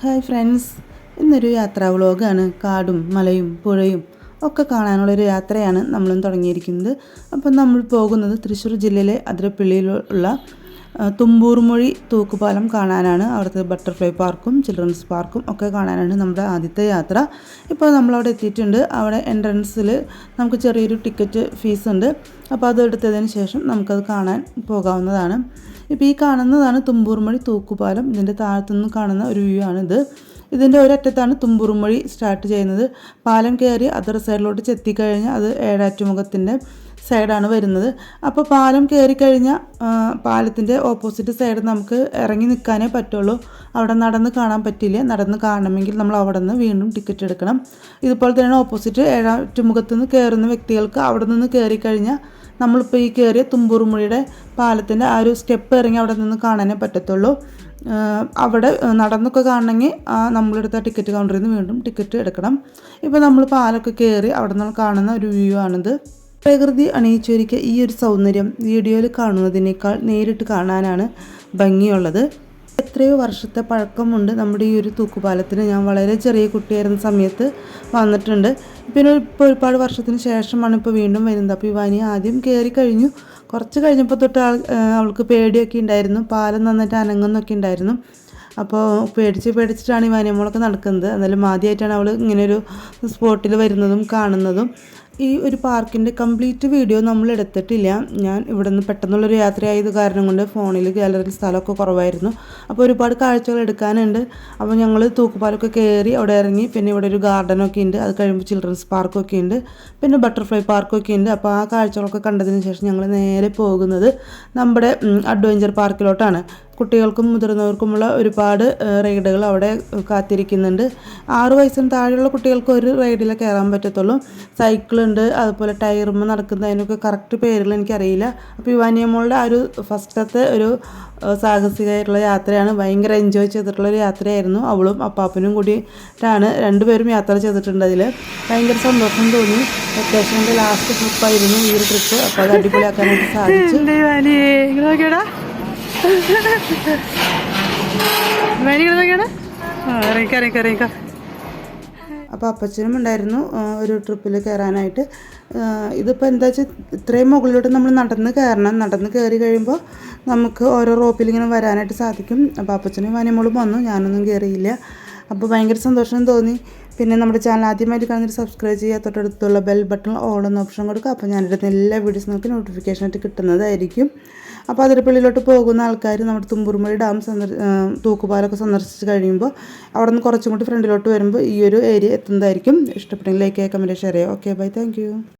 Hi friends, ഇന്നൊരു യാത്രാ വ്ളോഗാണ്. കാടും മലയും പുഴയും ഒക്കെ കാണാനുള്ളൊരു യാത്രയാണ് നമ്മളും തുടങ്ങിയിരിക്കുന്നത്. അപ്പം നമ്മൾ പോകുന്നത് തൃശ്ശൂർ ജില്ലയിലെ അതിരപ്പള്ളിയിലുള്ള തുമ്പൂർമൊഴി തൂക്കുപാലം കാണാനാണ്. അവിടുത്തെ ബട്ടർഫ്ലൈ പാർക്കും ചിൽഡ്രൻസ് പാർക്കും ഒക്കെ കാണാനാണ് നമ്മുടെ ആദ്യത്തെ യാത്ര. ഇപ്പോൾ നമ്മളവിടെ എത്തിയിട്ടുണ്ട്. അവിടെ എൻട്രൻസിൽ നമുക്ക് ചെറിയൊരു ടിക്കറ്റ് ഫീസ് ഉണ്ട്. അപ്പോൾ അത് എടുത്തതിന് ശേഷം നമുക്കത് കാണാൻ പോകാവുന്നതാണ്. ഇപ്പോൾ ഈ കാണുന്നതാണ് തുമ്പൂർമൊഴി തൂക്കുപാലം. ഇതിൻ്റെ താഴത്തുനിന്ന് കാണുന്ന ഒരു വ്യൂ ആണിത്. ഇതിൻ്റെ ഒരറ്റത്താണ് തുമ്പൂർമൊഴി സ്റ്റാർട്ട് ചെയ്യുന്നത്. പാലം കയറി അതർ സൈഡിലോട്ട് ചെത്തിക്കഴിഞ്ഞാൽ അത് ഏഴാറ്റുമുഖത്തിൻ്റെ സൈഡാണ് വരുന്നത്. അപ്പോൾ പാലം കയറി കഴിഞ്ഞാൽ പാലത്തിൻ്റെ ഓപ്പോസിറ്റ് സൈഡ് നമുക്ക് ഇറങ്ങി നിൽക്കാനേ പറ്റുള്ളൂ. അവിടെ നടന്ന് കാണാൻ പറ്റില്ല. നടന്ന് കാണണമെങ്കിൽ നമ്മൾ അവിടെ നിന്ന് വീണ്ടും ടിക്കറ്റ് എടുക്കണം. ഇതുപോലെ തന്നെയാണ് ഓപ്പോസിറ്റ് ഏഴാറ്റുമുഖത്ത് നിന്ന് കയറുന്ന വ്യക്തികൾക്ക് അവിടെ നിന്ന് കയറിക്കഴിഞ്ഞാൽ നമ്മളിപ്പോൾ ഈ കയറിയ തുമ്പൂർമൊഴിയുടെ പാലത്തിൻ്റെ ആ ഒരു സ്റ്റെപ്പ് ഇറങ്ങി അവിടെ നിന്ന് കാണാനേ പറ്റത്തുള്ളൂ. അവിടെ നടന്നൊക്കെ കാണണമെങ്കിൽ നമ്മളെടുത്ത ടിക്കറ്റ് കൗണ്ടറിൽ നിന്ന് വീണ്ടും ടിക്കറ്റ് എടുക്കണം. ഇപ്പോൾ നമ്മൾ പാലൊക്കെ കയറി അവിടെ നിന്ന് കാണുന്ന ഒരു വ്യൂ ആണിത്. പ്രകൃതി അണിയിച്ചൊരുക്കിയ ഈ ഒരു സൗന്ദര്യം വീഡിയോയിൽ കാണുന്നതിനേക്കാൾ നേരിട്ട് കാണാനാണ് ഭംഗിയുള്ളത്. എത്രയോ വർഷത്തെ പഴക്കമുണ്ട് നമ്മുടെ ഈ ഒരു തൂക്കുപാലത്തിന്. ഞാൻ വളരെ ചെറിയ കുട്ടിയായിരുന്ന സമയത്ത് വന്നിട്ടുണ്ട്. പിന്നെ ഇപ്പോൾ ഒരുപാട് വർഷത്തിന് ശേഷമാണ് ഇപ്പോൾ വീണ്ടും വരുന്നത്. അപ്പോൾ ഇവാനി ആദ്യം കയറി കഴിഞ്ഞു. കുറച്ച് കഴിഞ്ഞപ്പോൾ തൊട്ട് അവൾക്ക് പേടിയൊക്കെ ഉണ്ടായിരുന്നു. പാലം നന്നായിട്ട് അനങ്ങുന്നൊക്കെ ഉണ്ടായിരുന്നു. അപ്പോൾ പേടിച്ചിട്ടാണ് ഇവാനിയമ്മളൊക്കെ നടക്കുന്നത്. എന്നാലും ആദ്യമായിട്ടാണ് അവൾ ഇങ്ങനെയൊരു സ്പോട്ടിൽ വരുന്നതും കാണുന്നതും. ഈ ഒരു പാർക്കിൻ്റെ കംപ്ലീറ്റ് വീഡിയോ നമ്മൾ എടുത്തിട്ടില്ല. ഞാൻ ഇവിടെ നിന്ന് പെട്ടെന്നുള്ളൊരു യാത്രയായത് കാരണം കൊണ്ട് ഫോണിൽ ഗാലറിയിൽ സ്ഥലമൊക്കെ കുറവായിരുന്നു. അപ്പോൾ ഒരുപാട് കാഴ്ചകൾ എടുക്കാനുണ്ട്. അപ്പോൾ ഞങ്ങൾ തൂക്കുപാലമൊക്കെ കയറി അവിടെ ഇറങ്ങി. പിന്നെ ഇവിടെ ഒരു ഗാർഡനൊക്കെ ഉണ്ട്. അത് കഴിയുമ്പോൾ ചിൽഡ്രൻസ് പാർക്കൊക്കെ ഉണ്ട്. പിന്നെ ബട്ടർഫ്ലൈ പാർക്കൊക്കെ ഉണ്ട്. അപ്പോൾ ആ കാഴ്ചകളൊക്കെ കണ്ടതിന് ശേഷം ഞങ്ങൾ നേരെ പോകുന്നത് നമ്മുടെ അഡ്വഞ്ചർ പാർക്കിലോട്ടാണ്. കുട്ടികൾക്കും മുതിർന്നവർക്കുമുള്ള ഒരുപാട് റൈഡുകൾ അവിടെ കാത്തിരിക്കുന്നുണ്ട്. 6 വയസ്സിന് താഴെയുള്ള കുട്ടികൾക്ക് ഒരു റൈഡിൽ കയറാൻ പറ്റത്തുള്ളൂ. സൈക്കിളുണ്ട്, അതുപോലെ ടയറുമ്പോൾ നടക്കുന്ന, അതിനൊക്കെ കറക്റ്റ് പേരുകൾ എനിക്കറിയില്ല. അപ്പോൾ ഇവാനിയമ്മളുടെ ആ ഒരു ഫസ്റ്റത്തെ ഒരു സാഹസികമായിട്ടുള്ള യാത്രയാണ്. ഭയങ്കര എൻജോയ് ചെയ്തിട്ടുള്ളൊരു യാത്രയായിരുന്നു. അവളും അപ്പാപ്പനും കൂടിയിട്ടാണ് രണ്ടുപേരും യാത്ര ചെയ്തിട്ടുണ്ട്. അതിൽ ഭയങ്കര സന്തോഷം തോന്നി. വെക്കേഷൻ്റെ ലാസ്റ്റ് ട്രിപ്പായിരുന്നു ഈ ഒരു ട്രിപ്പ്. അപ്പോൾ അത് അടിപൊളിയാക്കാനായിട്ട് സാധിച്ചു. അപ്പോൾ അപ്പച്ചനും ഉണ്ടായിരുന്നു ഒരു ട്രിപ്പിൽ കയറാനായിട്ട്. ഇതിപ്പോൾ എന്താ വെച്ചാൽ ഇത്രയും മുകളിലോട്ട് നമ്മൾ നടന്ന് കയറണം. നടന്ന് കയറി കഴിയുമ്പോൾ നമുക്ക് ഓരോ റോപ്പിലിങ്ങനെ വരാനായിട്ട് സാധിക്കും. അപ്പോൾ അപ്പച്ചനും വാനിയമ്മളും വന്നു, ഞാനൊന്നും കയറിയില്ല. അപ്പോൾ ഭയങ്കര സന്തോഷം തോന്നി. പിന്നെ നമ്മുടെ ചാനൽ ആദ്യമായിട്ട് കാണുന്നൊരു സബ്സ്ക്രൈബ് ചെയ്യുക, തൊട്ടടുത്തുള്ള ബെൽ ബട്ടൺ ഓൾ എന്ന ഓപ്ഷൻ കൊടുക്കുക. അപ്പോൾ ഞാനിടുന്ന എല്ലാ വീഡിയോസും നമുക്ക് നോട്ടിഫിക്കേഷനായിട്ട് കിട്ടുന്നതായിരിക്കും. അപ്പോൾ അതിരപ്പള്ളിയിലോട്ട് പോകുന്ന ആൾക്കാർ നമ്മുടെ തുമ്പൂർമൊഴി ഡാം തൂക്കുപാലമൊക്കെ സന്ദർശിച്ച് കഴിയുമ്പോൾ അവിടെ നിന്ന് കുറച്ചും കൂടി ഫ്രണ്ടിലോട്ട് വരുമ്പോൾ ഈ ഒരു ഏരിയ എത്തുന്നതായിരിക്കും. ഇഷ്ടപ്പെട്ടെങ്കിൽ ലൈക്ക് ചെയ്യുക, കമൻറ്റ് ഷെയർ ചെയ്യുക. Okay, bye, thank U.